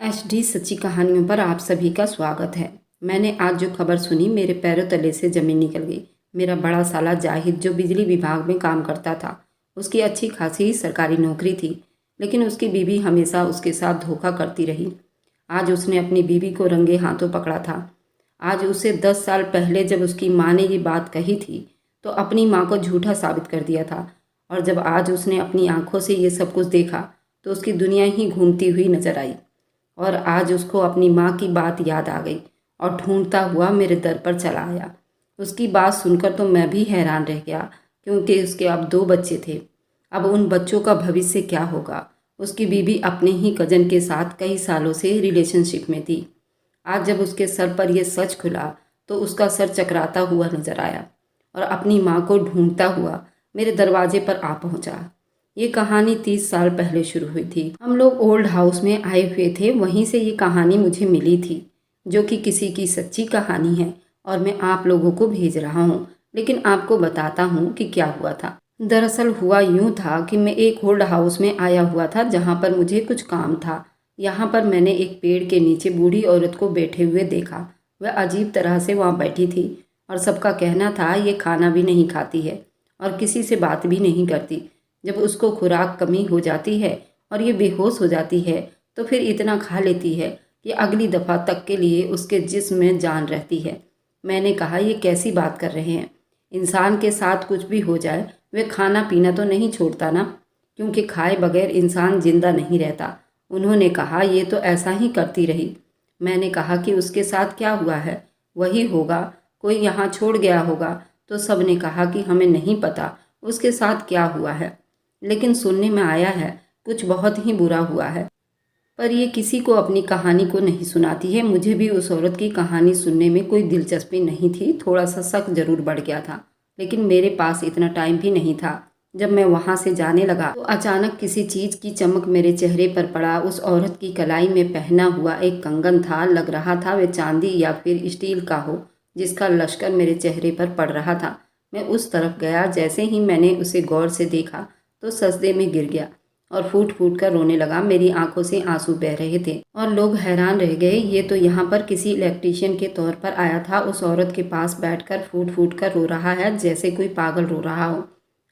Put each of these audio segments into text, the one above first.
HD सच्ची कहानियों पर आप सभी का स्वागत है। मैंने आज जो खबर सुनी मेरे पैरों तले से ज़मीन निकल गई। मेरा बड़ा साला जाहिद जो बिजली विभाग में काम करता था, उसकी अच्छी खासी सरकारी नौकरी थी, लेकिन उसकी बीवी हमेशा उसके साथ धोखा करती रही। आज उसने अपनी बीवी को रंगे हाथों पकड़ा था। आज उसे 10 साल पहले जब उसकी माँ ने ये बात कही थी तो अपनी माँ को झूठा साबित कर दिया था, और जब आज उसने अपनी आंखों से ये सब कुछ देखा तो उसकी दुनिया ही घूमती हुई नजर आई। और आज उसको अपनी माँ की बात याद आ गई और ढूंढता हुआ मेरे दर पर चला आया। उसकी बात सुनकर तो मैं भी हैरान रह गया, क्योंकि उसके अब 2 बच्चे थे। अब उन बच्चों का भविष्य क्या होगा। उसकी बीवी अपने ही कजन के साथ कई सालों से रिलेशनशिप में थी। आज जब उसके सर पर यह सच खुला तो उसका सर चकराता हुआ नजर आया और अपनी माँ को ढूंढता हुआ मेरे दरवाजे पर आ पहुंचा। ये कहानी 30 साल पहले शुरू हुई थी। हम लोग ओल्ड हाउस में आए हुए थे, वहीं से ये कहानी मुझे मिली थी, जो कि किसी की सच्ची कहानी है और मैं आप लोगों को भेज रहा हूँ। लेकिन आपको बताता हूँ कि क्या हुआ था। दरअसल हुआ यूँ था कि मैं एक ओल्ड हाउस में आया हुआ था जहाँ पर मुझे कुछ काम था। यहाँ पर मैंने एक पेड़ के नीचे बूढ़ी औरत को बैठे हुए देखा। वह अजीब तरह से वहाँ बैठी थी और सबका कहना था ये खाना भी नहीं खाती है और किसी से बात भी नहीं करती। जब उसको खुराक कमी हो जाती है और ये बेहोश हो जाती है तो फिर इतना खा लेती है कि अगली दफ़ा तक के लिए उसके जिस्म में जान रहती है। मैंने कहा ये कैसी बात कर रहे हैं। इंसान के साथ कुछ भी हो जाए वह खाना पीना तो नहीं छोड़ता ना, क्योंकि खाए बगैर इंसान जिंदा नहीं रहता। उन्होंने कहा ये तो ऐसा ही करती रही। मैंने कहा कि उसके साथ क्या हुआ है। वही होगा, कोई यहाँ छोड़ गया होगा। तो सब ने कहा कि हमें नहीं पता उसके साथ क्या हुआ है, लेकिन सुनने में आया है कुछ बहुत ही बुरा हुआ है। पर ये किसी को अपनी कहानी को नहीं सुनाती है। मुझे भी उस औरत की कहानी सुनने में कोई दिलचस्पी नहीं थी, थोड़ा सा शक जरूर बढ़ गया था, लेकिन मेरे पास इतना टाइम भी नहीं था। जब मैं वहाँ से जाने लगा तो अचानक किसी चीज़ की चमक मेरे चेहरे पर पड़ा। उस औरत की कलाई में पहना हुआ एक कंगन था, लग रहा था वह चांदी या फिर स्टील का हो, जिसका लश्कर मेरे चेहरे पर पड़ रहा था। मैं उस तरफ गया। जैसे ही मैंने उसे गौर से देखा तो सजदे में गिर गया और फूट फूट कर रोने लगा। मेरी आंखों से आंसू बह रहे थे और लोग हैरान रह गए। ये तो यहाँ पर किसी इलेक्ट्रीशियन के तौर पर आया था, उस औरत के पास बैठकर फूट फूट कर रो रहा है जैसे कोई पागल रो रहा हो।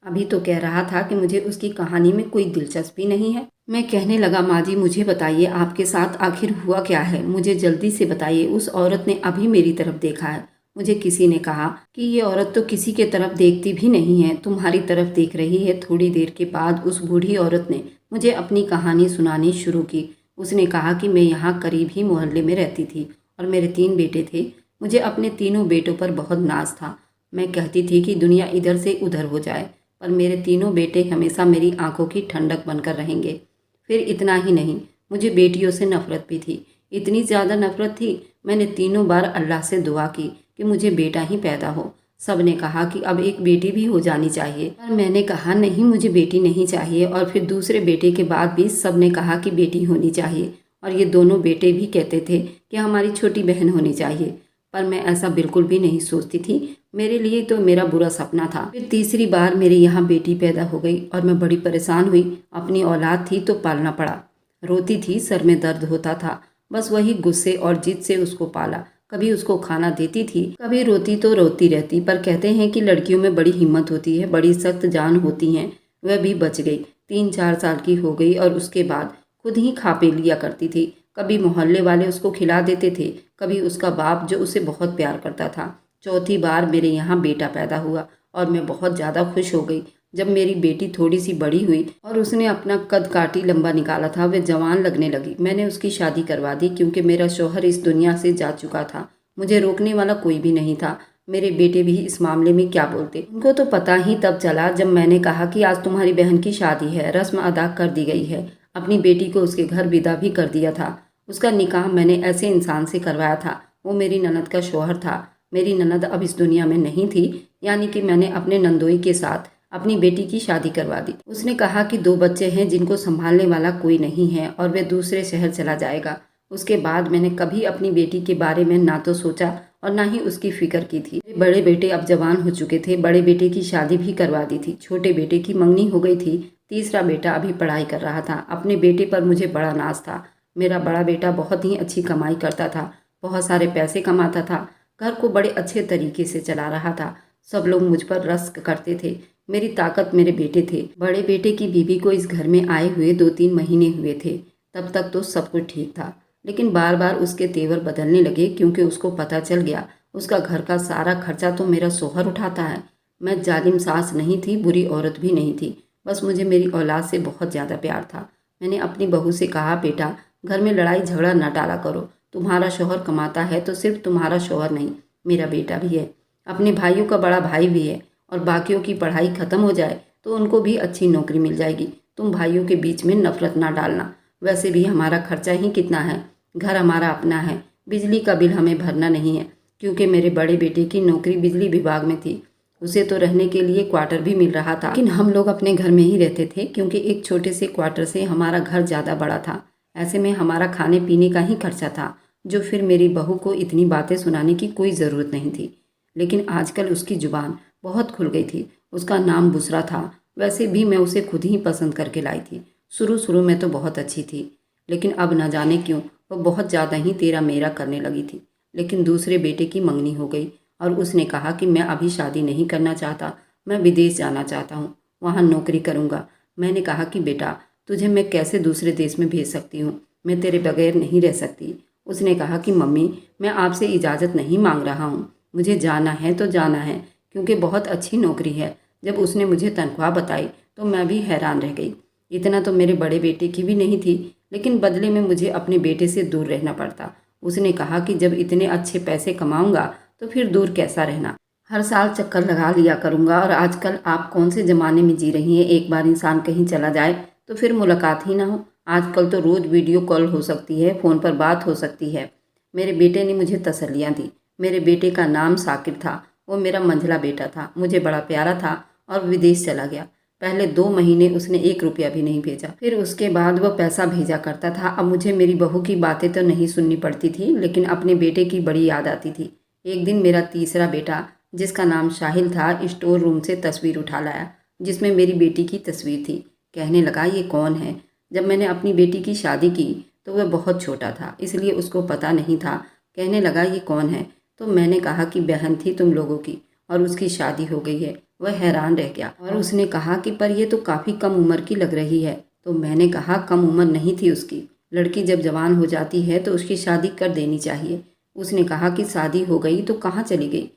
अभी तो कह रहा था कि मुझे उसकी कहानी में कोई दिलचस्पी नहीं है। मैं कहने लगा माँ जी मुझे बताइए आपके साथ आखिर हुआ क्या है, मुझे जल्दी से बताइए। उस औरत ने अभी मेरी तरफ देखा है। मुझे किसी ने कहा कि ये औरत तो किसी के तरफ देखती भी नहीं है, तुम्हारी तरफ देख रही है। थोड़ी देर के बाद उस बूढ़ी औरत ने मुझे अपनी कहानी सुनानी शुरू की। उसने कहा कि मैं यहाँ करीब ही मोहल्ले में रहती थी और मेरे 3 बेटे थे। मुझे अपने तीनों बेटों पर बहुत नाज था। मैं कहती थी कि दुनिया इधर से उधर हो जाए, पर मेरे तीनों बेटे हमेशा मेरी आंखों की ठंडक बनकर रहेंगे। फिर इतना ही नहीं, मुझे बेटियों से नफरत भी थी। इतनी ज़्यादा नफरत थी, मैंने तीनों बार अल्लाह से दुआ की कि मुझे बेटा ही पैदा हो। सब ने कहा कि अब एक बेटी भी हो जानी चाहिए, पर मैंने कहा नहीं, मुझे बेटी नहीं चाहिए। और फिर दूसरे बेटे के बाद भी सब ने कहा कि बेटी होनी चाहिए, और ये दोनों बेटे भी कहते थे कि हमारी छोटी बहन होनी चाहिए। पर मैं ऐसा बिल्कुल भी नहीं सोचती थी। मेरे लिए तो मेरा बुरा सपना था। फिर तीसरी बार मेरे यहाँ बेटी पैदा हो गई और मैं बड़ी परेशान हुई। अपनी औलाद थी तो पालना पड़ा। रोती थी, सर में दर्द होता था, बस वही गुस्से और जिद से उसको पाला। कभी उसको खाना देती थी, कभी रोती तो रोती रहती। पर कहते हैं कि लड़कियों में बड़ी हिम्मत होती है, बड़ी सख्त जान होती हैं। वह भी बच गई। 3-4 साल की हो गई और उसके बाद खुद ही खा पी लिया करती थी। कभी मोहल्ले वाले उसको खिला देते थे, कभी उसका बाप जो उसे बहुत प्यार करता था। चौथी बार मेरे यहाँ बेटा पैदा हुआ और मैं बहुत ज़्यादा खुश हो गई। जब मेरी बेटी थोड़ी सी बड़ी हुई और उसने अपना कद काटी लंबा निकाला था, वह जवान लगने लगी। मैंने उसकी शादी करवा दी, क्योंकि मेरा शौहर इस दुनिया से जा चुका था। मुझे रोकने वाला कोई भी नहीं था। मेरे बेटे भी इस मामले में क्या बोलते, उनको तो पता ही तब चला जब मैंने कहा कि आज तुम्हारी बहन की शादी है। रस्म अदा कर दी गई है। अपनी बेटी को उसके घर विदा भी कर दिया था। उसका निकाह मैंने ऐसे इंसान से करवाया था, वो मेरी ननद का शौहर था। मेरी ननद अब इस दुनिया में नहीं थी, यानी कि मैंने अपने नंदोई के साथ अपनी बेटी की शादी करवा दी। उसने कहा कि 2 बच्चे हैं जिनको संभालने वाला कोई नहीं है और वह दूसरे शहर चला जाएगा। उसके बाद मैंने कभी अपनी बेटी के बारे में ना तो सोचा और ना ही उसकी फिक्र की थी। बड़े बेटे अब जवान हो चुके थे। बड़े बेटे की शादी भी करवा दी थी। छोटे बेटे की मंगनी हो गई थी। तीसरा बेटा अभी पढ़ाई कर रहा था। अपने बेटे पर मुझे बड़ा नाज था। मेरा बड़ा बेटा बहुत ही अच्छी कमाई करता था, बहुत सारे पैसे कमाता था, घर को बड़े अच्छे तरीके से चला रहा था। सब लोग मुझ पर रश्क करते थे। मेरी ताकत मेरे बेटे थे। बड़े बेटे की बीवी को इस घर में आए हुए 2-3 महीने हुए थे। तब तक तो सब कुछ ठीक था, लेकिन बार बार उसके तेवर बदलने लगे क्योंकि उसको पता चल गया उसका घर का सारा खर्चा तो मेरा शोहर उठाता है। मैं जालिम सास नहीं थी, बुरी औरत भी नहीं थी, बस मुझे मेरी औलाद से बहुत ज़्यादा प्यार था। मैंने अपनी बहू से कहा, बेटा घर में लड़ाई झगड़ा न डाला करो। तुम्हारा शौहर कमाता है तो सिर्फ तुम्हारा शौहर नहीं, मेरा बेटा भी है, अपने भाइयों का बड़ा भाई भी है, और बाकियों की पढ़ाई खत्म हो जाए तो उनको भी अच्छी नौकरी मिल जाएगी। तुम भाइयों के बीच में नफरत ना डालना। वैसे भी हमारा खर्चा ही कितना है, घर हमारा अपना है, बिजली का बिल हमें भरना नहीं है, क्योंकि मेरे बड़े बेटे की नौकरी बिजली विभाग में थी। उसे तो रहने के लिए क्वार्टर भी मिल रहा था, लेकिन हम लोग अपने घर में ही रहते थे क्योंकि एक छोटे से क्वार्टर से हमारा घर ज़्यादा बड़ा था। ऐसे में हमारा खाने पीने का ही खर्चा था, जो फिर मेरी बहू को इतनी बातें सुनाने की कोई ज़रूरत नहीं थी। लेकिन आजकल उसकी ज़ुबान बहुत खुल गई थी। उसका नाम बुसरा था। वैसे भी मैं उसे खुद ही पसंद करके लाई थी। शुरू शुरू में तो बहुत अच्छी थी, लेकिन अब न जाने क्यों वह बहुत ज़्यादा ही तेरा मेरा करने लगी थी। लेकिन दूसरे बेटे की मंगनी हो गई और उसने कहा कि मैं अभी शादी नहीं करना चाहता, मैं विदेश जाना चाहता हूँ, वहाँ नौकरी करूँगा। मैंने कहा कि बेटा तुझे मैं कैसे दूसरे देश में भेज सकती हूँ, मैं तेरे बगैर नहीं रह सकती। उसने कहा कि मम्मी मैं आपसे इजाज़त नहीं मांग रहा हूँ, मुझे जाना है तो जाना है, क्योंकि बहुत अच्छी नौकरी है। जब उसने मुझे तनख्वाह बताई तो मैं भी हैरान रह गई। इतना तो मेरे बड़े बेटे की भी नहीं थी, लेकिन बदले में मुझे अपने बेटे से दूर रहना पड़ता। उसने कहा कि जब इतने अच्छे पैसे कमाऊंगा तो फिर दूर कैसा रहना, हर साल चक्कर लगा लिया करूंगा। और आजकल आप कौन से ज़माने में जी रही हैं, एक बार इंसान कहीं चला जाए तो फिर मुलाकात ही ना हो। आजकल तो रोज़ वीडियो कॉल हो सकती है, फ़ोन पर बात हो सकती है। मेरे बेटे ने मुझे तसल्लियाँ दी। मेरे बेटे का नाम साकिर था, वो मेरा मंझला बेटा था, मुझे बड़ा प्यारा था और विदेश चला गया। पहले 2 महीने उसने 1 रुपया भी नहीं भेजा, फिर उसके बाद वह पैसा भेजा करता था। अब मुझे मेरी बहू की बातें तो नहीं सुननी पड़ती थी, लेकिन अपने बेटे की बड़ी याद आती थी। एक दिन मेरा तीसरा बेटा, जिसका नाम शाहिल था, स्टोर रूम से तस्वीर उठा लाया जिसमें मेरी बेटी की तस्वीर थी। कहने लगा, ये कौन है? जब मैंने अपनी बेटी की शादी की तो वह बहुत छोटा था, इसलिए उसको पता नहीं था। कहने लगा, ये कौन है? तो मैंने कहा कि बहन थी तुम लोगों की और उसकी शादी हो गई है। वह हैरान रह गया और उसने कहा कि पर ये तो काफ़ी कम उम्र की लग रही है। तो मैंने कहा, कम उम्र नहीं थी उसकी, लड़की जब जवान हो जाती है तो उसकी शादी कर देनी चाहिए। उसने कहा कि शादी हो गई तो कहाँ चली गई,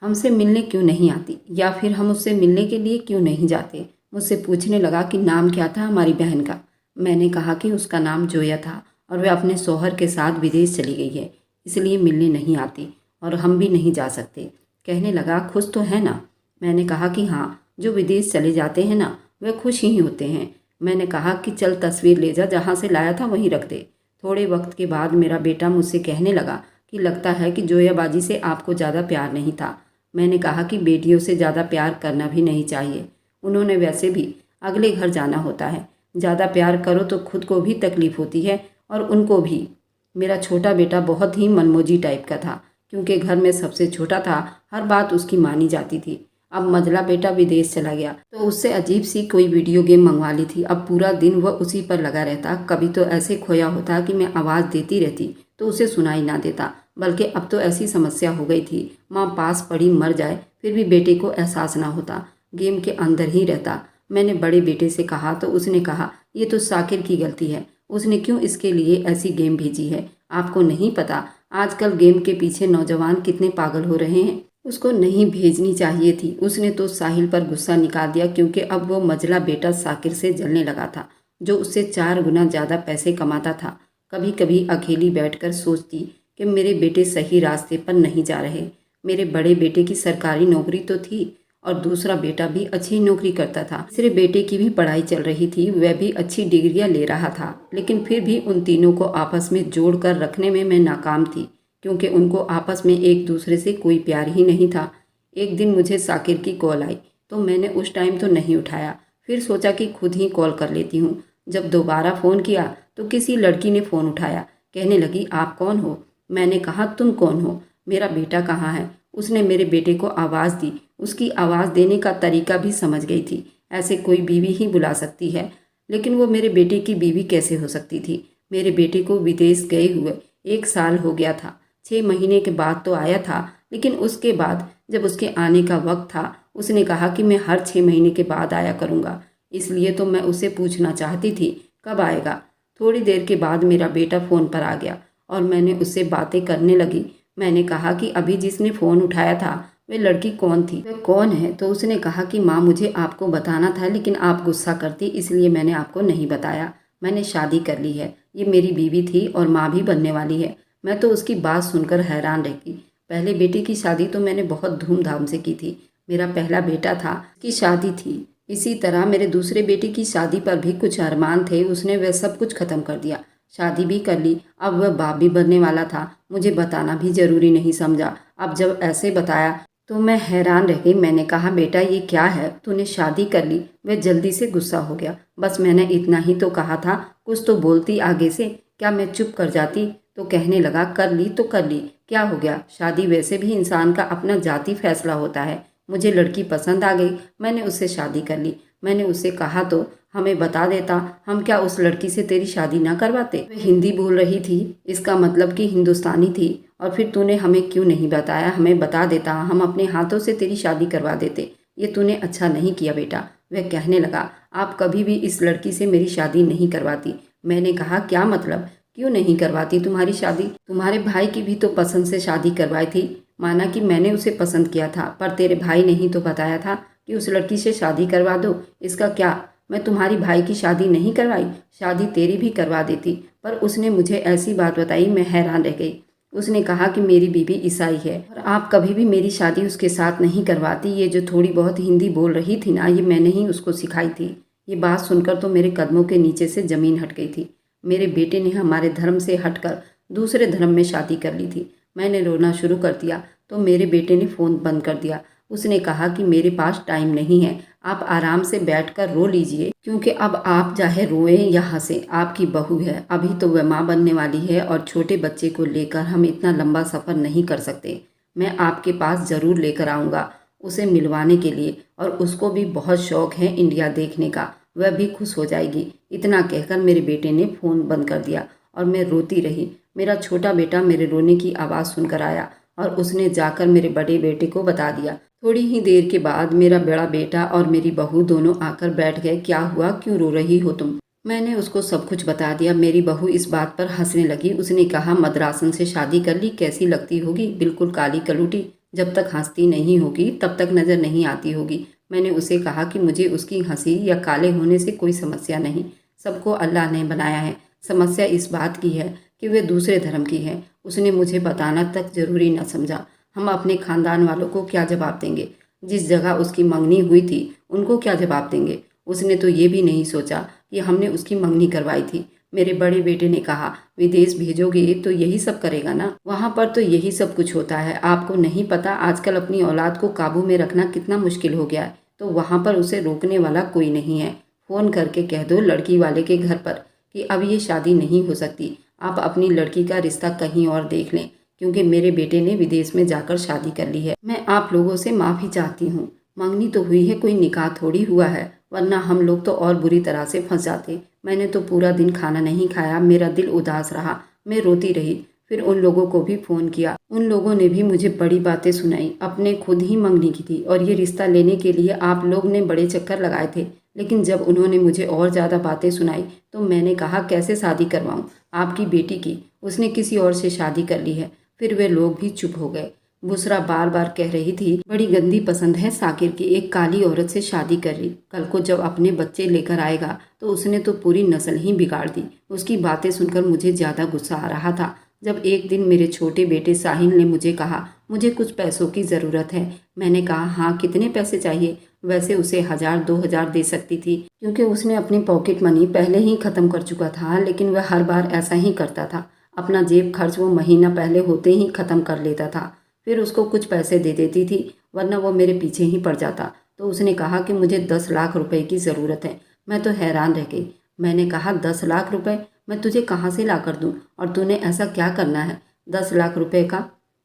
हमसे मिलने क्यों नहीं आती, या फिर हम उससे मिलने के लिए क्यों नहीं जाते। मुझसे पूछने लगा कि नाम क्या था हमारी बहन का। मैंने कहा कि उसका नाम जोया था और वह अपने शौहर के साथ विदेश चली गई है, इसलिए मिलने नहीं आती और हम भी नहीं जा सकते। कहने लगा, खुश तो है ना? मैंने कहा कि हाँ, जो विदेश चले जाते हैं ना वे खुश ही होते हैं। मैंने कहा कि चल तस्वीर ले जा, जहाँ से लाया था वहीं रख दे। थोड़े वक्त के बाद मेरा बेटा मुझसे कहने लगा कि लगता है कि जोयाबाजी से आपको ज़्यादा प्यार नहीं था। मैंने कहा कि बेटियों से ज़्यादा प्यार करना भी नहीं चाहिए, उन्होंने वैसे भी अगले घर जाना होता है। ज़्यादा प्यार करो तो खुद को भी तकलीफ़ होती है और उनको भी। मेरा छोटा बेटा बहुत ही मनमोजी टाइप का था, क्योंकि घर में सबसे छोटा था, हर बात उसकी मानी जाती थी। अब मझला बेटा विदेश चला गया तो उससे अजीब सी कोई वीडियो गेम मंगवा ली थी। अब पूरा दिन वह उसी पर लगा रहता। कभी तो ऐसे खोया होता कि मैं आवाज़ देती रहती तो उसे सुनाई ना देता। बल्कि अब तो ऐसी समस्या हो गई थी, माँ पास पड़ी मर जाए फिर भी बेटे को एहसास ना होता, गेम के अंदर ही रहता। मैंने बड़े बेटे से कहा तो उसने कहा, ये तो साकिर की गलती है, उसने क्यों इसके लिए ऐसी गेम भेजी है। आपको नहीं पता आजकल गेम के पीछे नौजवान कितने पागल हो रहे हैं। उसको नहीं भेजनी चाहिए थी। उसने तो साहिल पर गुस्सा निकाल दिया, क्योंकि अब वो मझला बेटा साकिर से जलने लगा था, जो उससे 4 गुना ज़्यादा पैसे कमाता था। कभी कभी अकेली बैठकर सोचती कि मेरे बेटे सही रास्ते पर नहीं जा रहे। मेरे बड़े बेटे की सरकारी नौकरी तो थी और दूसरा बेटा भी अच्छी नौकरी करता था। तीसरे बेटे की भी पढ़ाई चल रही थी, वह भी अच्छी डिग्रियां ले रहा था। लेकिन फिर भी उन तीनों को आपस में जोड़ कर रखने में मैं नाकाम थी, क्योंकि उनको आपस में एक दूसरे से कोई प्यार ही नहीं था। एक दिन मुझे साकिर की कॉल आई तो मैंने उस टाइम तो नहीं उठाया, फिर सोचा कि खुद ही कॉल कर लेती हूँ। जब दोबारा फ़ोन किया तो किसी लड़की ने फ़ोन उठाया। कहने लगी, आप कौन हो? मैंने कहा, तुम कौन हो? मेरा बेटा कहाँ है? उसने मेरे बेटे को आवाज़ दी। उसकी आवाज़ देने का तरीका भी समझ गई थी। ऐसे कोई बीवी ही बुला सकती है, लेकिन वो मेरे बेटे की बीवी कैसे हो सकती थी? मेरे बेटे को विदेश गए हुए 1 साल हो गया था। 6 महीने के बाद तो आया था, लेकिन उसके बाद जब उसके आने का वक्त था उसने कहा कि मैं हर 6 महीने के बाद आया करूँगा। इसलिए तो मैं उसे पूछना चाहती थी कब आएगा। थोड़ी देर के बाद मेरा बेटा फ़ोन पर आ गया और मैंने उससे बातें करने लगी। मैंने कहा कि अभी जिसने फ़ोन उठाया था वह लड़की कौन थी, वह कौन है। तो उसने कहा कि माँ मुझे आपको बताना था लेकिन आप गुस्सा करती इसलिए मैंने आपको नहीं बताया। मैंने शादी कर ली है, ये मेरी बीवी थी और माँ भी बनने वाली है। मैं तो उसकी बात सुनकर हैरान रह गई। पहले बेटे की शादी तो मैंने बहुत धूमधाम से की थी। मेरा पहला बेटा था, उसकी शादी थी। इसी तरह मेरे दूसरे बेटे की शादी पर भी कुछ अरमान थे, उसने वह सब कुछ ख़त्म कर दिया। शादी भी कर ली, अब वह बाप भी बनने वाला था। मुझे बताना भी ज़रूरी नहीं समझा। अब जब ऐसे बताया तो मैं हैरान रह गई। मैंने कहा बेटा ये क्या है, तूने शादी कर ली। वह जल्दी से गुस्सा हो गया। बस मैंने इतना ही तो कहा था, कुछ तो बोलती आगे से। क्या मैं चुप कर जाती? तो कहने लगा कर ली तो कर ली, क्या हो गया। शादी वैसे भी इंसान का अपना जाती फैसला होता है। मुझे लड़की पसंद आ गई, मैंने उससे शादी कर ली। मैंने उससे कहा तो हमें बता देता, हम क्या उस लड़की से तेरी शादी ना करवाते। वह हिंदी बोल रही थी, इसका मतलब कि हिंदुस्तानी थी। और फिर तूने हमें क्यों नहीं बताया, हमें बता देता, हम अपने हाथों से तेरी शादी करवा देते। ये तूने अच्छा नहीं किया बेटा। वह कहने लगा आप कभी भी इस लड़की से मेरी शादी नहीं करवाती। मैंने कहा क्या मतलब, क्यों नहीं करवाती तुम्हारी शादी? तुम्हारे भाई की भी तो पसंद से शादी करवाई थी। माना कि मैंने उसे पसंद किया था, पर तेरे भाई ने ही तो बताया था कि उस लड़की से शादी करवा दो। इसका क्या, मैं तुम्हारी भाई की शादी नहीं करवाई, शादी तेरी भी करवा देती। पर उसने मुझे ऐसी बात बताई, मैं हैरान रह गई। उसने कहा कि मेरी बीवी ईसाई है और आप कभी भी मेरी शादी उसके साथ नहीं करवाती। ये जो थोड़ी बहुत हिंदी बोल रही थी ना, ये मैंने ही उसको सिखाई थी। ये बात सुनकर तो मेरे कदमों के नीचे से ज़मीन हट गई थी। मेरे बेटे ने हमारे धर्म से हटकर दूसरे धर्म में शादी कर ली थी। मैंने रोना शुरू कर दिया तो मेरे बेटे ने फ़ोन बंद कर दिया। उसने कहा कि मेरे पास टाइम नहीं है, आप आराम से बैठकर रो लीजिए, क्योंकि अब आप चाहे रोएं या हंसें, आपकी बहू है, अभी तो वह माँ बनने वाली है और छोटे बच्चे को लेकर हम इतना लंबा सफ़र नहीं कर सकते। मैं आपके पास ज़रूर लेकर आऊँगा उसे मिलवाने के लिए, और उसको भी बहुत शौक है इंडिया देखने का, वह भी खुश हो जाएगी। इतना कहकर मेरे बेटे ने फ़ोन बंद कर दिया और मैं रोती रही। मेरा छोटा बेटा मेरे रोने की आवाज़ सुनकर आया और उसने जाकर मेरे बड़े बेटे को बता दिया। थोड़ी ही देर के बाद मेरा बड़ा बेटा और मेरी बहू दोनों आकर बैठ गए। क्या हुआ, क्यों रो रही हो तुम? मैंने उसको सब कुछ बता दिया। मेरी बहू इस बात पर हंसने लगी। उसने कहा मद्रासन से शादी कर ली, कैसी लगती होगी, बिल्कुल काली कलूटी। जब तक हंसती नहीं होगी तब तक नज़र नहीं आती होगी। मैंने उसे कहा कि मुझे उसकी हंसी या काले होने से कोई समस्या नहीं, सबको अल्लाह ने बनाया है। समस्या इस बात की है कि वे दूसरे धर्म की है। उसने मुझे बताना तक जरूरी न समझा। हम अपने खानदान वालों को क्या जवाब देंगे? जिस जगह उसकी मंगनी हुई थी उनको क्या जवाब देंगे? उसने तो ये भी नहीं सोचा कि हमने उसकी मंगनी करवाई थी। मेरे बड़े बेटे ने कहा विदेश भेजोगे तो यही सब करेगा ना, वहाँ पर तो यही सब कुछ होता है। आपको नहीं पता आजकल अपनी औलाद को काबू में रखना कितना मुश्किल हो गया है, तो वहाँ पर उसे रोकने वाला कोई नहीं है। फ़ोन करके कह दो लड़की वाले के घर पर कि अब ये शादी नहीं हो सकती, आप अपनी लड़की का रिश्ता कहीं और देख लें, क्योंकि मेरे बेटे ने विदेश में जाकर शादी कर ली है। मैं आप लोगों से माफ़ी चाहती हूँ। मंगनी तो हुई है, कोई निकाह थोड़ी हुआ है, वरना हम लोग तो और बुरी तरह से फंस जाते। मैंने तो पूरा दिन खाना नहीं खाया, मेरा दिल उदास रहा, मैं रोती रही। फिर उन लोगों को भी फ़ोन किया, उन लोगों ने भी मुझे बड़ी बातें सुनाई। अपने खुद ही मंगनी की थी और ये रिश्ता लेने के लिए आप लोग ने बड़े चक्कर लगाए थे, लेकिन जब उन्होंने मुझे और ज़्यादा बातें सुनाई तो मैंने कहा कैसे शादी करवाऊँ आपकी बेटी की, उसने किसी और से शादी कर ली है। फिर वे लोग भी चुप हो गए। बुसरा बार बार कह रही थी बड़ी गंदी पसंद है साकिर की, एक काली औरत से शादी कर रही, कल को जब अपने बच्चे लेकर आएगा तो उसने तो पूरी नस्ल ही बिगाड़ दी। उसकी बातें सुनकर मुझे ज़्यादा गुस्सा आ रहा था। जब एक दिन मेरे छोटे बेटे साहिल ने मुझे कहा मुझे कुछ पैसों की ज़रूरत है, मैंने कहा हाँ कितने पैसे चाहिए? वैसे उसे 1000-2000 दे सकती थी, क्योंकि उसने अपनी पॉकेट मनी पहले ही ख़त्म कर चुका था, लेकिन वह हर बार ऐसा ही करता था। अपना जेब खर्च वो महीना पहले होते ही ख़त्म कर लेता था। फिर उसको कुछ पैसे दे देती थी, वरना वो मेरे पीछे ही पड़ जाता। तो उसने कहा कि मुझे 10 लाख रुपए की ज़रूरत है। मैं तो हैरान रह गई। मैंने कहा 10 लाख रुपए मैं तुझे कहाँ से ला कर दूँ, और तूने ऐसा क्या करना है 10 लाख रुपए का?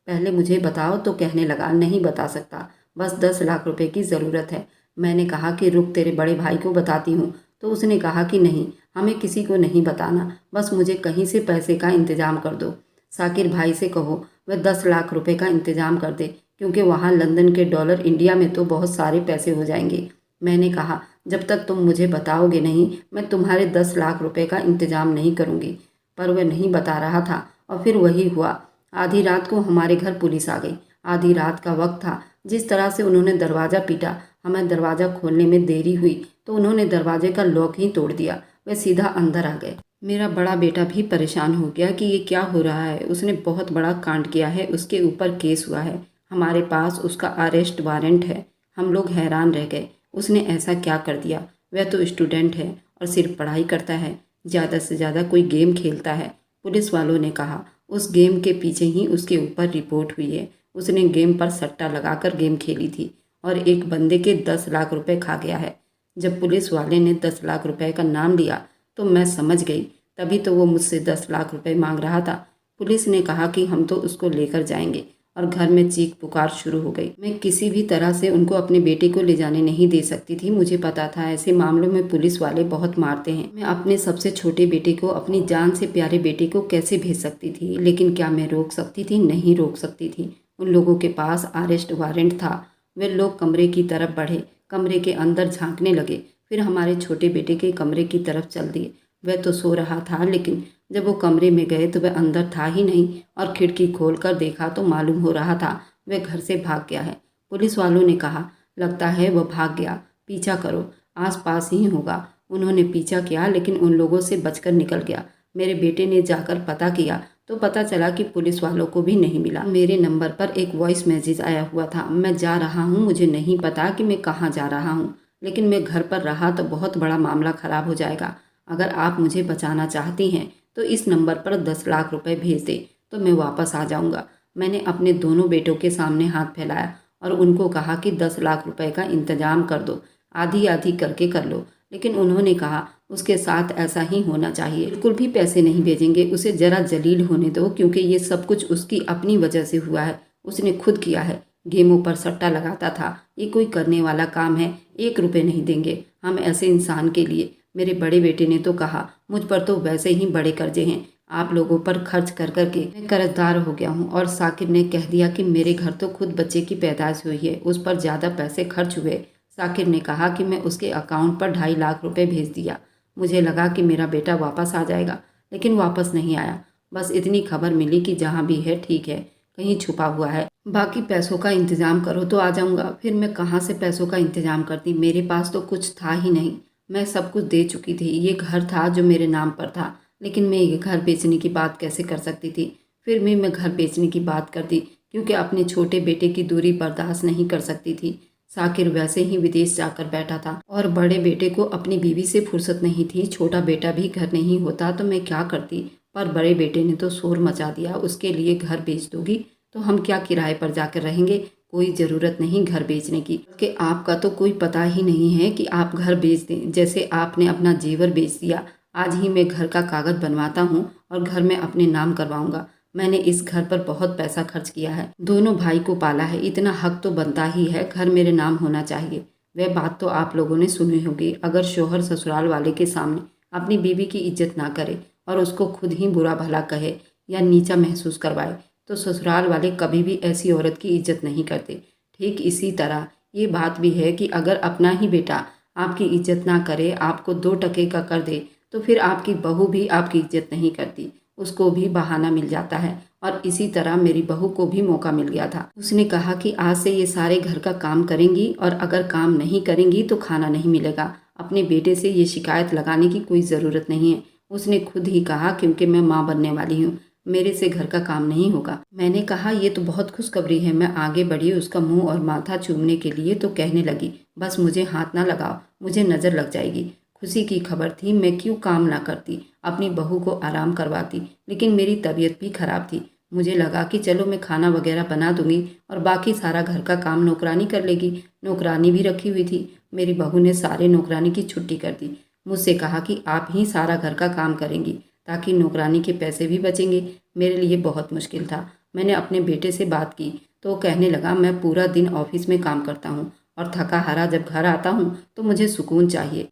पहले मुझे बताओ। तो कहने लगा नहीं बता सकता, बस 10 लाख रुपए की ज़रूरत है। मैंने कहा कि रुक तेरे बड़े भाई को बताती हूँ। तो उसने कहा कि नहीं, हमें किसी को नहीं बताना, बस मुझे कहीं से पैसे का इंतजाम कर दो। साकिर भाई से कहो वह 10 लाख रुपए का इंतजाम कर दे, क्योंकि वहाँ लंदन के डॉलर इंडिया में तो बहुत सारे पैसे हो जाएंगे। मैंने कहा, जब तक तुम मुझे बताओगे नहीं मैं तुम्हारे 10 लाख रुपए का इंतजाम नहीं करूँगी। पर वह नहीं बता रहा था और फिर वही हुआ। आधी रात को हमारे घर पुलिस आ गई। आधी रात का वक्त था। जिस तरह से उन्होंने दरवाज़ा पीटा, हमें दरवाज़ा खोलने में देरी हुई तो उन्होंने दरवाजे का लॉक ही तोड़ दिया। वे सीधा अंदर आ गए। मेरा बड़ा बेटा भी परेशान हो गया कि ये क्या हो रहा है। उसने बहुत बड़ा कांड किया है, उसके ऊपर केस हुआ है, हमारे पास उसका अरेस्ट वारंट है। हम लोग हैरान रह गए, उसने ऐसा क्या कर दिया। वह तो स्टूडेंट है और सिर्फ पढ़ाई करता है, ज़्यादा से ज़्यादा कोई गेम खेलता है। पुलिस वालों ने कहा उस गेम के पीछे ही उसके ऊपर रिपोर्ट हुई है। उसने गेम पर सट्टा लगाकर गेम खेली थी और एक बंदे के 10 लाख रुपए खा गया है। जब पुलिस वाले ने 10 लाख रुपए का नाम लिया तो मैं समझ गई, तभी तो वो मुझसे 10 लाख रुपए मांग रहा था। पुलिस ने कहा कि हम तो उसको लेकर जाएंगे और घर में चीख पुकार शुरू हो गई। मैं किसी भी तरह से उनको अपने बेटे को ले जाने नहीं दे सकती थी। मुझे पता था ऐसे मामलों में पुलिस वाले बहुत मारते हैं। मैं अपने सबसे छोटे बेटे को, अपनी जान से प्यारे बेटे को कैसे भेज सकती थी, लेकिन क्या मैं रोक सकती थी? नहीं रोक सकती थी। उन लोगों के पास अरेस्ट वारंट था। वे लोग कमरे की तरफ बढ़े, कमरे के अंदर झांकने लगे, फिर हमारे छोटे बेटे के कमरे की तरफ चल दिए। वह तो सो रहा था, लेकिन जब वो कमरे में गए तो वह अंदर था ही नहीं और खिड़की खोलकर देखा तो मालूम हो रहा था वह घर से भाग गया है। पुलिस वालों ने कहा, लगता है वह भाग गया, पीछा करो, आसपास ही होगा। उन्होंने पीछा किया लेकिन उन लोगों से बचकर निकल गया। मेरे बेटे ने जाकर पता किया तो पता चला कि पुलिस वालों को भी नहीं मिला। मेरे नंबर पर एक वॉइस मैसेज आया हुआ था, मैं जा रहा हूँ, मुझे नहीं पता कि मैं कहाँ जा रहा हूँ, लेकिन मैं घर पर रहा तो बहुत बड़ा मामला खराब हो जाएगा। अगर आप मुझे बचाना चाहती हैं तो इस नंबर पर 10 लाख रुपए भेज दे तो मैं वापस आ जाऊंगा। मैंने अपने दोनों बेटों के सामने हाथ फैलाया और उनको कहा कि 10 लाख रुपए का इंतजाम कर दो, आधी आधी करके कर लो। लेकिन उन्होंने कहा उसके साथ ऐसा ही होना चाहिए, बिल्कुल भी पैसे नहीं भेजेंगे, उसे जरा जलील होने दो, क्योंकि ये सब कुछ उसकी अपनी वजह से हुआ है, उसने खुद किया है। गेमों पर सट्टा लगाता था, ये कोई करने वाला काम है, 1 रुपये नहीं देंगे हम ऐसे इंसान के लिए। मेरे बड़े बेटे ने तो कहा, मुझ पर तो वैसे ही बड़े कर्जे हैं, आप लोगों पर खर्च कर करके मैं कर्जदार हो गया हूँ। और साकिर ने कह दिया कि मेरे घर तो खुद बच्चे की पैदाइश हुई है, उस पर ज़्यादा पैसे खर्च हुए। साकिर ने कहा कि मैं उसके अकाउंट पर 2.5 लाख रुपए भेज दिया। मुझे लगा कि मेरा बेटा वापस आ जाएगा, लेकिन वापस नहीं आया। बस इतनी खबर मिली कि जहाँ भी है ठीक है, कहीं छुपा हुआ है, बाकी पैसों का इंतजाम करो तो आ जाऊँगा। फिर मैं कहाँ से पैसों का इंतजाम करती, मेरे पास तो कुछ था ही नहीं। मैं सब कुछ दे चुकी थी। ये घर था जो मेरे नाम पर था, लेकिन मैं ये घर बेचने की बात कैसे कर सकती थी? फिर भी मैं घर बेचने की बात करती, क्योंकि अपने छोटे बेटे की दूरी बर्दाश्त नहीं कर सकती थी। साकिर वैसे ही विदेश जाकर बैठा था और बड़े बेटे को अपनी बीवी से फुर्सत नहीं थी। छोटा बेटा भी घर नहीं होता तो मैं क्या करती? पर बड़े बेटे ने तो शोर मचा दिया, उसके लिए घर बेच दोगी तो हम क्या किराए पर जाकर रहेंगे? कोई ज़रूरत नहीं घर बेचने की, कि आपका तो कोई पता ही नहीं है कि आप घर बेच दें, जैसे आपने अपना जेवर बेच दिया। आज ही मैं घर का कागज़ बनवाता हूँ और घर में अपने नाम करवाऊंगा। मैंने इस घर पर बहुत पैसा खर्च किया है, दोनों भाई को पाला है, इतना हक तो बनता ही है, घर मेरे नाम होना चाहिए। वह बात तो आप लोगों ने सुनी होगी, अगर शोहर ससुराल वाले के सामने अपनी बीवी की इज्जत ना करे और उसको खुद ही बुरा भला कहे या नीचा महसूस करवाए तो ससुराल वाले कभी भी ऐसी औरत की इज्जत नहीं करते। ठीक इसी तरह ये बात भी है कि अगर अपना ही बेटा आपकी इज्जत ना करे, आपको 2 टके का कर दे, तो फिर आपकी बहू भी आपकी इज्जत नहीं करती, उसको भी बहाना मिल जाता है। और इसी तरह मेरी बहू को भी मौका मिल गया था। उसने कहा कि आज से ये सारे घर का काम करेंगी और अगर काम नहीं करेंगी तो खाना नहीं मिलेगा। अपने बेटे से ये शिकायत लगाने की कोई ज़रूरत नहीं है, उसने खुद ही कहा, क्योंकि मैं माँ बनने वाली हूँ, मेरे से घर का काम नहीं होगा। मैंने कहा ये तो बहुत खुशखबरी है। मैं आगे बढ़ी उसका मुंह और माथा चूमने के लिए तो कहने लगी, बस मुझे हाथ ना लगाओ, मुझे नज़र लग जाएगी। खुशी की खबर थी, मैं क्यों काम ना करती, अपनी बहू को आराम करवाती, लेकिन मेरी तबीयत भी खराब थी। मुझे लगा कि चलो मैं खाना वगैरह बना दूंगी और बाकी सारा घर का काम नौकरानी कर लेगी। नौकरानी भी रखी हुई थी। मेरी बहू ने सारे नौकरानी की छुट्टी कर दी। मुझसे कहा कि आप ही सारा घर का काम करेंगी ताकि नौकरानी के पैसे भी बचेंगे। मेरे लिए बहुत मुश्किल था। मैंने अपने बेटे से बात की तो कहने लगा, मैं पूरा दिन ऑफिस में काम करता हूँ और थका हारा जब घर आता हूँ तो मुझे सुकून चाहिए।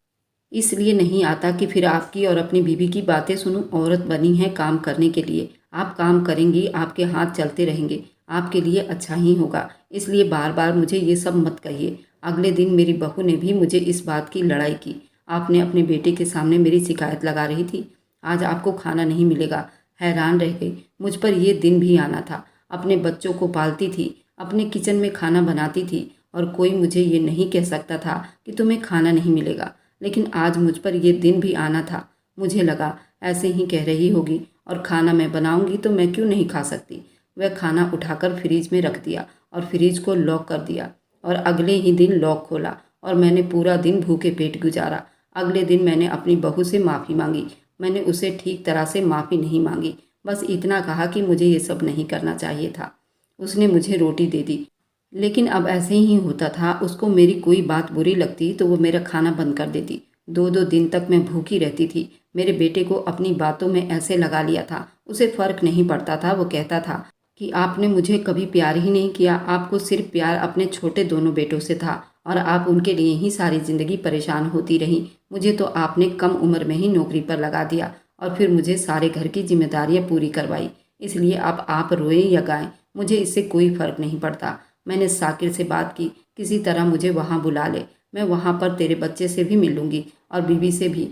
इसलिए नहीं आता कि फिर आपकी और अपनी बीवी की बातें सुनूं। औरत बनी है काम करने के लिए। आप काम करेंगी, आपके हाथ चलते रहेंगे, आपके लिए अच्छा ही होगा। इसलिए बार बार मुझे ये सब मत कहिए। अगले दिन मेरी बहू ने भी मुझे इस बात की लड़ाई की। आपने अपने बेटे के सामने मेरी शिकायत लगा रही थी। आज आपको खाना नहीं मिलेगा। हैरान रह गई। मुझ पर यह दिन भी आना था। अपने बच्चों को पालती थी, अपने किचन में खाना बनाती थी, और कोई मुझे ये नहीं कह सकता था कि तुम्हें खाना नहीं मिलेगा। लेकिन आज मुझ पर यह दिन भी आना था। मुझे लगा ऐसे ही कह रही होगी, और खाना मैं बनाऊंगी तो मैं क्यों नहीं खा सकती। वह खाना उठाकर फ्रिज में रख दिया और फ्रिज को लॉक कर दिया, और अगले ही दिन लॉक खोला और मैंने पूरा दिन भूखे पेट गुजारा। अगले दिन मैंने अपनी बहू से माफ़ी मांगी। मैंने उसे ठीक तरह से माफ़ी नहीं मांगी, बस इतना कहा कि मुझे ये सब नहीं करना चाहिए था। उसने मुझे रोटी दे दी, लेकिन अब ऐसे ही होता था। उसको मेरी कोई बात बुरी लगती तो वो मेरा खाना बंद कर देती। 2-2 दिन तक मैं भूखी रहती थी। मेरे बेटे को अपनी बातों में ऐसे लगा लिया था, उसे फ़र्क नहीं पड़ता था। वो कहता था कि आपने मुझे कभी प्यार ही नहीं किया, आपको सिर्फ प्यार अपने छोटे दोनों बेटों से था, और आप उनके लिए ही सारी ज़िंदगी परेशान होती रही। मुझे तो आपने कम उम्र में ही नौकरी पर लगा दिया, और फिर मुझे सारे घर की जिम्मेदारियां पूरी करवाई। इसलिए अब आप रोएं या गाएं, मुझे इससे कोई फ़र्क नहीं पड़ता। मैंने साकिर से बात की, किसी तरह मुझे वहाँ बुला ले, मैं वहाँ पर तेरे बच्चे से भी मिलूंगी और बीवी से भी।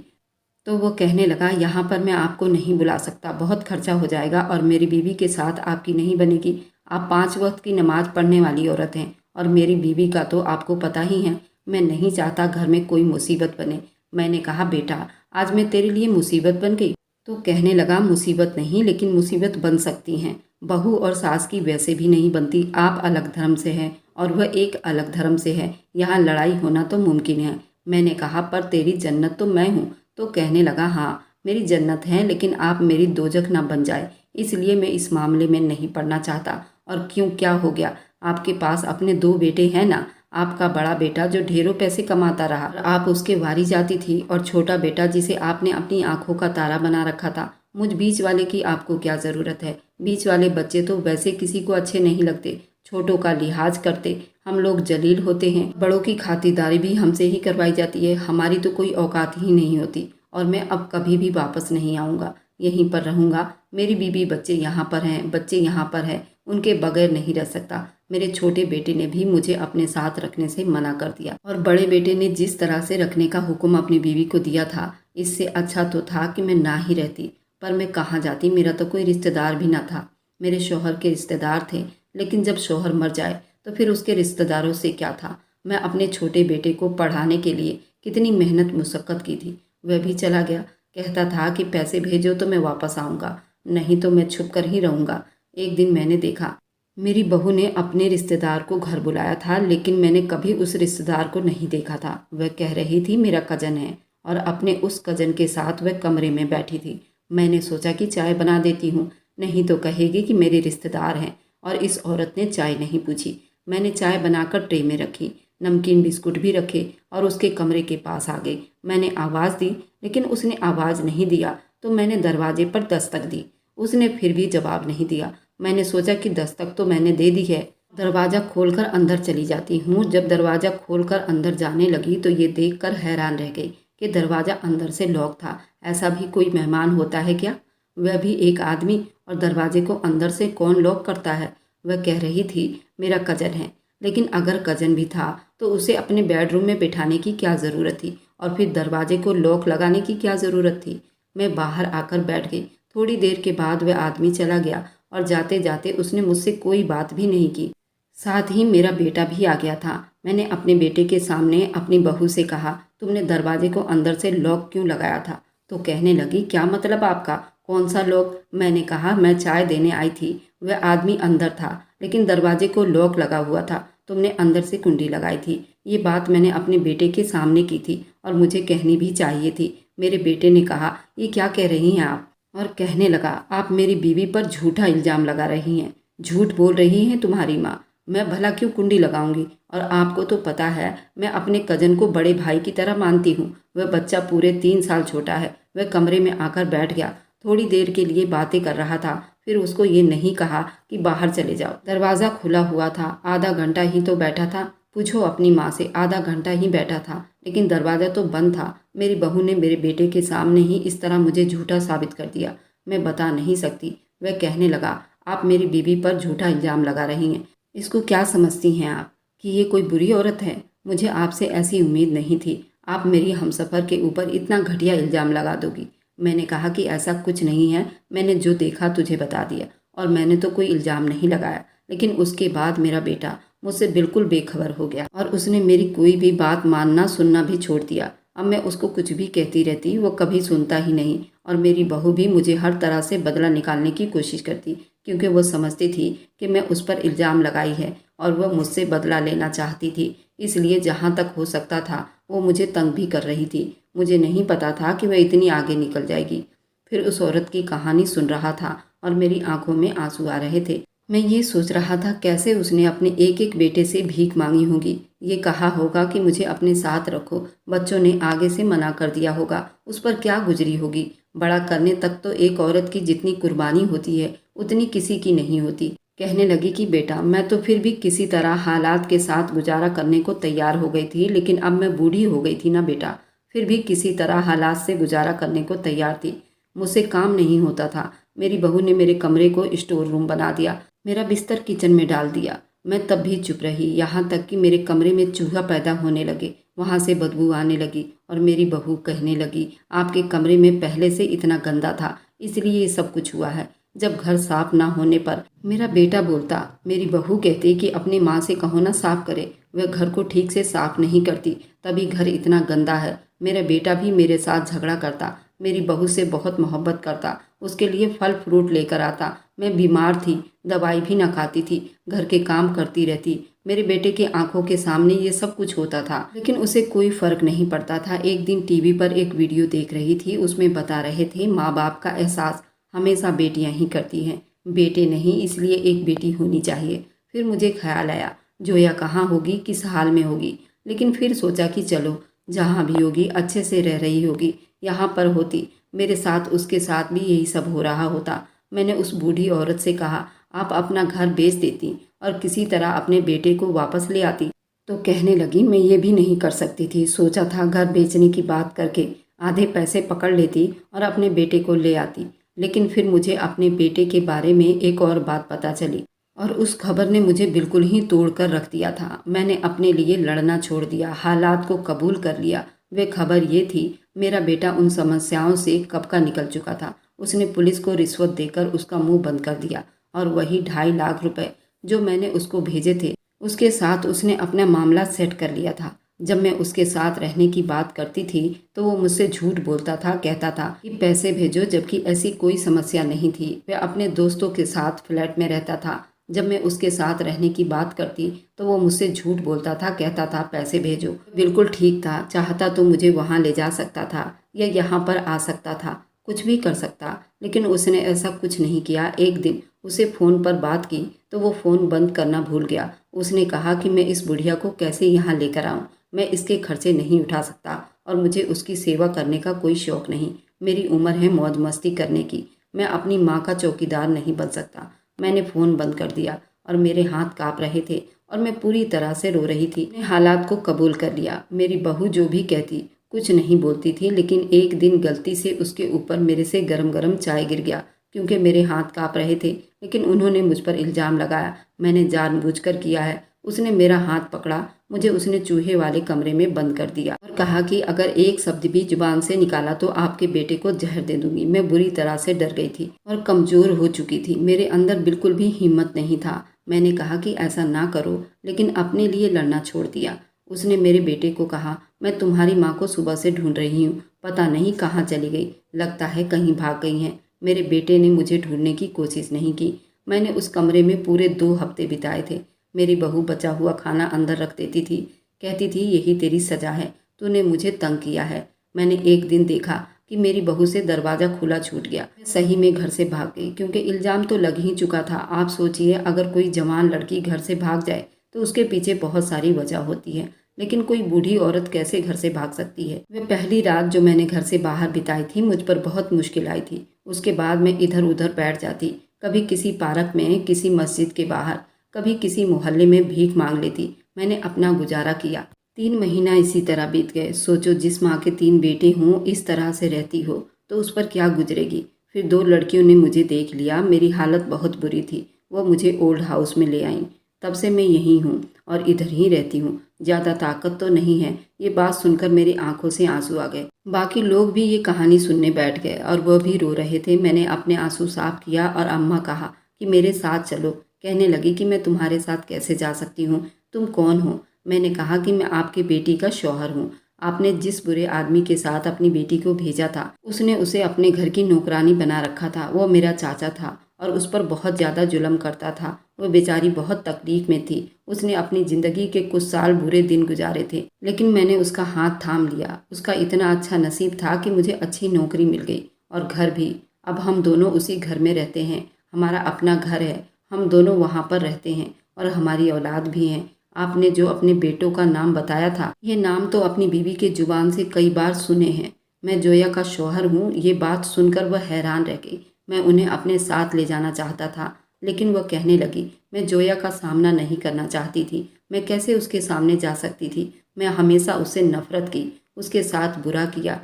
तो वो कहने लगा, यहाँ पर मैं आपको नहीं बुला सकता, बहुत खर्चा हो जाएगा और मेरी बीवी के साथ आपकी नहीं बनेगी। आप 5 वक्त की नमाज पढ़ने वाली औरत हैं, और मेरी बीवी का तो आपको पता ही है। मैं नहीं चाहता घर में कोई मुसीबत बने। मैंने कहा, बेटा आज मैं तेरे लिए मुसीबत बन गई? तो कहने लगा, मुसीबत नहीं, लेकिन मुसीबत बन सकती हैं। बहू और सास की वैसे भी नहीं बनती। आप अलग धर्म से हैं और वह एक अलग धर्म से है। यहाँ लड़ाई होना तो मुमकिन है। मैंने कहा, पर तेरी जन्नत तो मैं हूँ। तो कहने लगा, हाँ मेरी जन्नत है, लेकिन आप मेरी दोजख ना बन जाए, इसलिए मैं इस मामले में नहीं पड़ना चाहता। और क्यों, क्या हो गया? आपके पास अपने 2 बेटे हैं ना। आपका बड़ा बेटा जो ढेरों पैसे कमाता रहा, आप उसके वारी जाती थी, और छोटा बेटा जिसे आपने अपनी आंखों का तारा बना रखा था। मुझ बीच वाले की आपको क्या ज़रूरत है? बीच वाले बच्चे तो वैसे किसी को अच्छे नहीं लगते, छोटों का लिहाज करते। हम लोग जलील होते हैं, बड़ों की खातिरदारी भी हमसे ही करवाई जाती है। हमारी तो कोई औकात ही नहीं होती। और मैं अब कभी भी वापस नहीं आऊँगा, यहीं पर रहूँगा। मेरी बीवी बच्चे यहाँ पर हैं, बच्चे यहाँ पर हैं, उनके बगैर नहीं रह सकता। मेरे छोटे बेटे ने भी मुझे अपने साथ रखने से मना कर दिया, और बड़े बेटे ने जिस तरह से रखने का हुक्म अपनी बीवी को दिया था, इससे अच्छा तो था कि मैं ना ही रहती। पर मैं कहाँ जाती, मेरा तो कोई रिश्तेदार भी ना था। मेरे शौहर के रिश्तेदार थे, लेकिन जब शौहर मर जाए तो फिर उसके रिश्तेदारों से क्या था। मैं अपने छोटे बेटे को पढ़ाने के लिए कितनी मेहनत मुशक्क़त की थी, वह भी चला गया। कहता था कि पैसे भेजो तो मैं वापस आऊँगा, नहीं तो मैं छुप कर ही रहूँगा। एक दिन मैंने देखा, मेरी बहू ने अपने रिश्तेदार को घर बुलाया था, लेकिन मैंने कभी उस रिश्तेदार को नहीं देखा था। वह कह रही थी मेरा कज़न है, और अपने उस कज़न के साथ वह कमरे में बैठी थी। मैंने सोचा कि चाय बना देती हूँ, नहीं तो कहेगी कि मेरे रिश्तेदार हैं। और इस औरत ने चाय नहीं पूछी। मैंने चाय बनाकर ट्रे में रखी, नमकीन बिस्कुट भी रखे, और उसके कमरे के पास आ गई। मैंने आवाज़ दी, लेकिन उसने आवाज़ नहीं दिया। तो मैंने दरवाजे पर दस्तक दी, उसने फिर भी जवाब नहीं दिया। मैंने सोचा कि दस्तक तो मैंने दे दी है, दरवाज़ा खोलकर अंदर चली जाती हूँ। जब दरवाज़ा खोलकर अंदर जाने लगी तो ये देखकर हैरान रह गई कि दरवाज़ा अंदर से लॉक था। ऐसा भी कोई मेहमान होता है क्या? वह भी एक आदमी, और दरवाजे को अंदर से कौन लॉक करता है? वह कह रही थी मेरा कज़न है, लेकिन अगर कज़न भी था तो उसे अपने बेडरूम में बिठाने की क्या ज़रूरत थी, और फिर दरवाजे को लॉक लगाने की क्या ज़रूरत थी? मैं बाहर आकर बैठ गई। थोड़ी देर के बाद वह आदमी चला गया, और जाते जाते उसने मुझसे कोई बात भी नहीं की। साथ ही मेरा बेटा भी आ गया था। मैंने अपने बेटे के सामने अपनी बहू से कहा, तुमने दरवाजे को अंदर से लॉक क्यों लगाया था? तो कहने लगी, क्या मतलब आपका? कौन सा लॉक? मैंने कहा, मैं चाय देने आई थी, वह आदमी अंदर था, लेकिन दरवाजे को लॉक लगा हुआ था। तुमने अंदर से कुंडी लगाई थी। ये बात मैंने अपने बेटे के सामने की थी, और मुझे कहनी भी चाहिए थी। मेरे बेटे ने कहा, ये क्या कह रही हैं आप? और कहने लगा, आप मेरी बीवी पर झूठा इल्ज़ाम लगा रही हैं, झूठ बोल रही हैं तुम्हारी माँ। मैं भला क्यों कुंडी लगाऊंगी? और आपको तो पता है मैं अपने कज़न को बड़े भाई की तरह मानती हूँ। वह बच्चा पूरे 3 साल छोटा है। वह कमरे में आकर बैठ गया, थोड़ी देर के लिए बातें कर रहा था, फिर उसको ये नहीं कहा कि बाहर चले जाओ। दरवाज़ा खुला हुआ था, आधा घंटा ही तो बैठा था। पूछो अपनी माँ से, आधा घंटा ही बैठा था लेकिन दरवाज़ा तो बंद था। मेरी बहू ने मेरे बेटे के सामने ही इस तरह मुझे झूठा साबित कर दिया। मैं बता नहीं सकती। वह कहने लगा, आप मेरी बीवी पर झूठा इल्ज़ाम लगा रही हैं। इसको क्या समझती हैं आप कि ये कोई बुरी औरत है? मुझे आपसे ऐसी उम्मीद नहीं थी। आप मेरी हमसफ़र के ऊपर इतना घटिया इल्ज़ाम लगा दोगी। मैंने कहा कि ऐसा कुछ नहीं है, मैंने जो देखा तुझे बता दिया और मैंने तो कोई इल्ज़ाम नहीं लगाया। लेकिन उसके बाद मेरा बेटा मुझसे बिल्कुल बेखबर हो गया और उसने मेरी कोई भी बात मानना सुनना भी छोड़ दिया। अब मैं उसको कुछ भी कहती रहती, वो कभी सुनता ही नहीं और मेरी बहू भी मुझे हर तरह से बदला निकालने की कोशिश करती, क्योंकि वो समझती थी कि मैं उस पर इल्ज़ाम लगाई है और वह मुझसे बदला लेना चाहती थी। इसलिए जहाँ तक हो सकता था वो मुझे तंग भी कर रही थी। मुझे नहीं पता था कि वह इतनी आगे निकल जाएगी। फिर उस औरत की कहानी सुन रहा था और मेरी आंखों में आंसू आ रहे थे। मैं ये सोच रहा था कैसे उसने अपने एक एक बेटे से भीख मांगी होगी। ये कहा होगा कि मुझे अपने साथ रखो, बच्चों ने आगे से मना कर दिया होगा। उस पर क्या गुजरी होगी। बड़ा करने तक तो एक औरत की जितनी कुर्बानी होती है उतनी किसी की नहीं होती। कहने लगी कि बेटा, मैं तो फिर भी किसी तरह हालात के साथ गुजारा करने को तैयार हो गई थी, लेकिन अब मैं बूढ़ी हो गई थी ना बेटा, फिर भी किसी तरह हालात से गुजारा करने को तैयार थी। मुझसे काम नहीं होता था। मेरी बहू ने मेरे कमरे को स्टोर रूम बना दिया, मेरा बिस्तर किचन में डाल दिया। मैं तब भी चुप रही, यहाँ तक कि मेरे कमरे में चूहा पैदा होने लगे, वहाँ से बदबू आने लगी और मेरी बहू कहने लगी, आपके कमरे में पहले से इतना गंदा था, इसलिए ये सब कुछ हुआ है। जब घर साफ ना होने पर मेरा बेटा बोलता, मेरी बहू कहती कि अपनी माँ से कहो ना साफ करे, वह घर को ठीक से साफ नहीं करती, तभी घर इतना गंदा है। मेरा बेटा भी मेरे साथ झगड़ा करता, मेरी बहू से बहुत मोहब्बत करता, उसके लिए फल फ्रूट लेकर आता। मैं बीमार थी, दवाई भी ना खाती थी, घर के काम करती रहती। मेरे बेटे की आंखों के सामने ये सब कुछ होता था, लेकिन उसे कोई फर्क नहीं पड़ता था। एक दिन टीवी पर एक वीडियो देख रही थी, उसमें बता रहे थे माँ बाप का एहसास हमेशा बेटियां ही करती हैं, बेटे नहीं, इसलिए एक बेटी होनी चाहिए। फिर मुझे ख्याल आया, जोया कहाँ होगी, किस हाल में होगी। लेकिन फिर सोचा कि चलो जहाँ भी होगी अच्छे से रह रही होगी, यहाँ पर होती मेरे साथ उसके साथ भी यही सब हो रहा होता। मैंने उस बूढ़ी औरत से कहा, आप अपना घर बेच देती और किसी तरह अपने बेटे को वापस ले आती। तो कहने लगी, मैं ये भी नहीं कर सकती थी। सोचा था घर बेचने की बात करके आधे पैसे पकड़ लेती और अपने बेटे को ले आती। लेकिन फिर मुझे अपने बेटे के बारे में एक और बात पता चली और उस खबर ने मुझे बिल्कुल ही तोड़ कर रख दिया था। मैंने अपने लिए लड़ना छोड़ दिया, हालात को कबूल कर लिया। वे खबर ये थी, मेरा बेटा उन समस्याओं से कब का निकल चुका था। उसने पुलिस को रिश्वत देकर उसका मुंह बंद कर दिया और वही 2.5 लाख रुपए जो मैंने उसको भेजे थे, उसके साथ उसने अपना मामला सेट कर लिया था। जब मैं उसके साथ रहने की बात करती थी तो वो मुझसे झूठ बोलता था, कहता था कि पैसे भेजो, जबकि ऐसी कोई समस्या नहीं थी। वह अपने दोस्तों के साथ फ्लैट में रहता था। जब मैं उसके साथ रहने की बात करती तो वो मुझसे झूठ बोलता था, कहता था पैसे भेजो। बिल्कुल ठीक था, चाहता तो मुझे वहाँ ले जा सकता था या यहाँ पर आ सकता था, कुछ भी कर सकता, लेकिन उसने ऐसा कुछ नहीं किया। एक दिन उसे फ़ोन पर बात की तो वो फ़ोन बंद करना भूल गया। उसने कहा कि मैं इस बुढ़िया को कैसे यहाँ लेकर आऊँ, मैं इसके खर्चे नहीं उठा सकता और मुझे उसकी सेवा करने का कोई शौक़ नहीं। मेरी उम्र है मौज मस्ती करने की, मैं अपनी माँ का चौकीदार नहीं बन सकता। मैंने फ़ोन बंद कर दिया और मेरे हाथ काँप रहे थे और मैं पूरी तरह से रो रही थी। मैंने हालात को कबूल कर लिया। मेरी बहू जो भी कहती कुछ नहीं बोलती थी, लेकिन एक दिन गलती से उसके ऊपर मेरे से गरम गरम चाय गिर गया, क्योंकि मेरे हाथ काँप रहे थे। लेकिन उन्होंने मुझ पर इल्ज़ाम लगाया, मैंने जानबूझकर किया है। उसने मेरा हाथ पकड़ा, मुझे उसने चूहे वाले कमरे में बंद कर दिया और कहा कि अगर एक शब्द भी जुबान से निकाला तो आपके बेटे को जहर दे दूंगी। मैं बुरी तरह से डर गई थी और कमज़ोर हो चुकी थी, मेरे अंदर बिल्कुल भी हिम्मत नहीं था। मैंने कहा कि ऐसा ना करो, लेकिन अपने लिए लड़ना छोड़ दिया। उसने मेरे बेटे को कहा, मैं तुम्हारी माँ को सुबह से ढूंढ रही हूँ, पता नहीं कहाँ चली गई, लगता है कहीं भाग गई हैं। मेरे बेटे ने मुझे ढूंढने की कोशिश नहीं की। मैंने उस कमरे में पूरे 2 हफ्ते बिताए थे। मेरी बहू बचा हुआ खाना अंदर रख देती थी, कहती थी यही तेरी सज़ा है, तूने मुझे तंग किया है। मैंने एक दिन देखा कि मेरी बहू से दरवाज़ा खुला छूट गया। मैं सही में घर से भाग गई, क्योंकि इल्ज़ाम तो लग ही चुका था। आप सोचिए, अगर कोई जवान लड़की घर से भाग जाए तो उसके पीछे बहुत सारी वजह होती है, लेकिन कोई बूढ़ी औरत कैसे घर से भाग सकती है। वह पहली रात जो मैंने घर से बाहर बिताई थी, मुझ पर बहुत मुश्किल आई थी। उसके बाद मैं इधर उधर बैठ जाती, कभी किसी पार्क में, किसी मस्जिद के बाहर, कभी किसी मोहल्ले में भीख मांग लेती। मैंने अपना गुजारा किया। 3 महीना इसी तरह बीत गए। सोचो, जिस माँ के 3 बेटे हों, इस तरह से रहती हो तो उस पर क्या गुजरेगी। फिर 2 लड़कियों ने मुझे देख लिया। मेरी हालत बहुत बुरी थी। वो मुझे ओल्ड हाउस में ले आईं। तब से मैं यहीं हूँ और इधर ही रहती हूँ। ज़्यादा ताकत तो नहीं है। ये बात सुनकर मेरी आंखों से आंसू आ गए। बाकी लोग भी ये कहानी सुनने बैठ गए और वह भी रो रहे थे। मैंने अपने आंसू साफ किया और अम्मा कहा कि मेरे साथ चलो। कहने लगी कि मैं तुम्हारे साथ कैसे जा सकती हूँ, तुम कौन हो। मैंने कहा कि मैं आपकी बेटी का शौहर हूँ। आपने जिस बुरे आदमी के साथ अपनी बेटी को भेजा था, उसने उसे अपने घर की नौकरानी बना रखा था। वो मेरा चाचा था और उस पर बहुत ज़्यादा जुल्म करता था। वो बेचारी बहुत तकलीफ में थी। उसने अपनी ज़िंदगी के कुछ साल बुरे दिन गुजारे थे, लेकिन मैंने उसका हाथ थाम लिया। उसका इतना अच्छा नसीब था कि मुझे अच्छी नौकरी मिल गई और घर भी। अब हम दोनों उसी घर में रहते हैं। हमारा अपना घर है। हम दोनों वहाँ पर रहते हैं और हमारी औलाद भी है। आपने जो अपने बेटों का नाम बताया था, ये नाम तो अपनी बीवी के जुबान से कई बार सुने हैं। मैं जोया का शौहर हूँ। ये बात सुनकर वह हैरान रह गई। मैं उन्हें अपने साथ ले जाना चाहता था, लेकिन वह कहने लगी, मैं जोया का सामना नहीं करना चाहती थी। मैं कैसे उसके सामने जा सकती थी। मैं हमेशा उससे नफरत की, उसके साथ बुरा किया।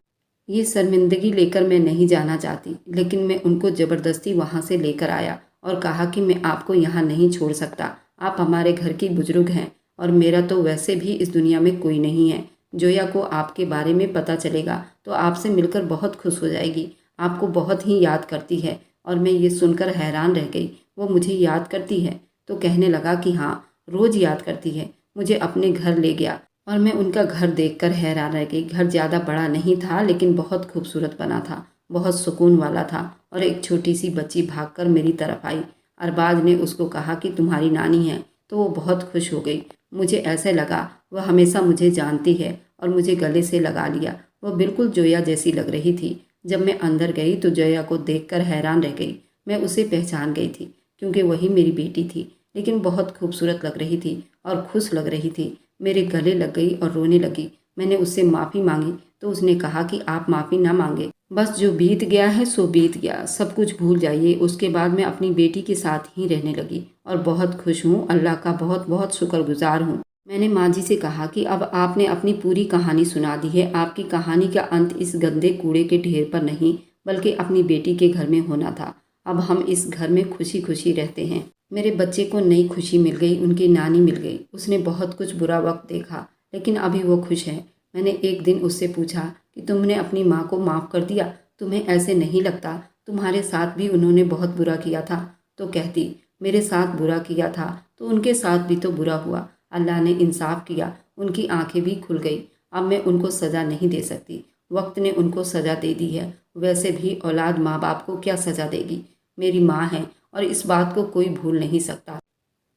ये शर्मिंदगी लेकर मैं नहीं जाना चाहती, लेकिन मैं उनको ज़बरदस्ती वहाँ से लेकर आया और कहा कि मैं आपको यहाँ नहीं छोड़ सकता। आप हमारे घर की बुजुर्ग हैं और मेरा तो वैसे भी इस दुनिया में कोई नहीं है। जोया को आपके बारे में पता चलेगा तो आपसे मिलकर बहुत खुश हो जाएगी। आपको बहुत ही याद करती है। और मैं ये सुनकर हैरान रह गई। वो मुझे याद करती है? तो कहने लगा कि हाँ, रोज़ याद करती है। मुझे अपने घर ले गया और मैं उनका घर देखकर हैरान रह गई। घर ज़्यादा बड़ा नहीं था, लेकिन बहुत खूबसूरत बना था, बहुत सुकून वाला था। और एक छोटी सी बच्ची भागकर मेरी तरफ आई। अरबाज ने उसको कहा कि तुम्हारी नानी है, तो वो बहुत खुश हो गई। मुझे ऐसे लगा वह हमेशा मुझे जानती है और मुझे गले से लगा लिया। वह बिल्कुल जोया जैसी लग रही थी। जब मैं अंदर गई तो जोया को देखकर हैरान रह गई। मैं उसे पहचान गई थी, क्योंकि वही मेरी बेटी थी, लेकिन बहुत खूबसूरत लग रही थी और खुश लग रही थी। मेरे गले लग गई और रोने लगी। मैंने उससे माफ़ी मांगी तो उसने कहा कि आप माफ़ी ना मांगे, बस जो बीत गया है सो बीत गया, सब कुछ भूल जाइए। उसके बाद मैं अपनी बेटी के साथ ही रहने लगी और बहुत खुश हूँ। अल्लाह का बहुत बहुत शुक्रगुजार हूँ। मैंने माँ जी से कहा कि अब आपने अपनी पूरी कहानी सुना दी है। आपकी कहानी का अंत इस गंदे कूड़े के ढेर पर नहीं, बल्कि अपनी बेटी के घर में होना था। अब हम इस घर में खुशी खुशी रहते हैं। मेरे बच्चे को नई खुशी मिल गई, उनकी नानी मिल गई। उसने बहुत कुछ बुरा वक्त देखा, लेकिन अभी वो खुश है। मैंने एक दिन उससे पूछा कि तुमने अपनी माँ को माफ़ कर दिया? तुम्हें ऐसे नहीं लगता तुम्हारे साथ भी उन्होंने बहुत बुरा किया था? तो कहती, मेरे साथ बुरा किया था तो उनके साथ भी तो बुरा हुआ। अल्लाह ने इंसाफ किया, उनकी आंखें भी खुल गई। अब मैं उनको सज़ा नहीं दे सकती। वक्त ने उनको सज़ा दे दी है। वैसे भी औलाद माँ बाप को क्या सज़ा देगी। मेरी माँ है और इस बात को कोई भूल नहीं सकता।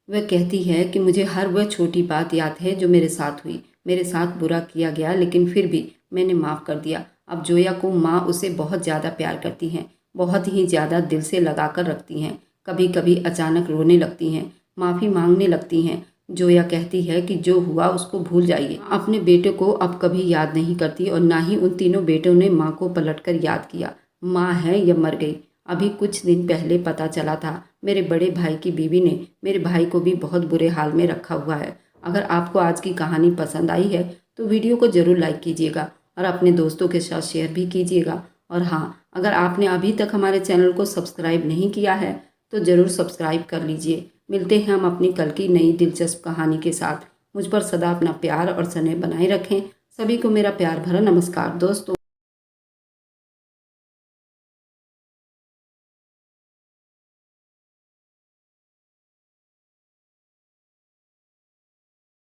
वह कहती है कि मुझे हर वह छोटी बात याद है जो मेरे साथ हुई। मेरे साथ बुरा किया गया, लेकिन फिर भी मैंने माफ़ कर दिया। अब जोया को माँ उसे बहुत ज़्यादा प्यार करती हैं, बहुत ही ज़्यादा दिल से लगा कर रखती हैं। कभी कभी अचानक रोने लगती हैं, माफ़ी मांगने लगती हैं। जोया कहती है कि जो हुआ उसको भूल जाइए। अपने बेटे को अब कभी याद नहीं करती और ना ही उन तीनों बेटों ने माँ को पलटकर याद किया। माँ है या मर गई। अभी कुछ दिन पहले पता चला था, मेरे बड़े भाई की बीवी ने मेरे भाई को भी बहुत बुरे हाल में रखा हुआ है। अगर आपको आज की कहानी पसंद आई है तो वीडियो को ज़रूर लाइक कीजिएगा और अपने दोस्तों के साथ शेयर भी कीजिएगा। और हाँ, अगर आपने अभी तक हमारे चैनल को सब्सक्राइब नहीं किया है तो ज़रूर सब्सक्राइब कर लीजिए। मिलते हैं हम अपनी कल की नई दिलचस्प कहानी के साथ। मुझ पर सदा अपना प्यार और स्नेह बनाए रखें। सभी को मेरा प्यार भरा नमस्कार दोस्तों।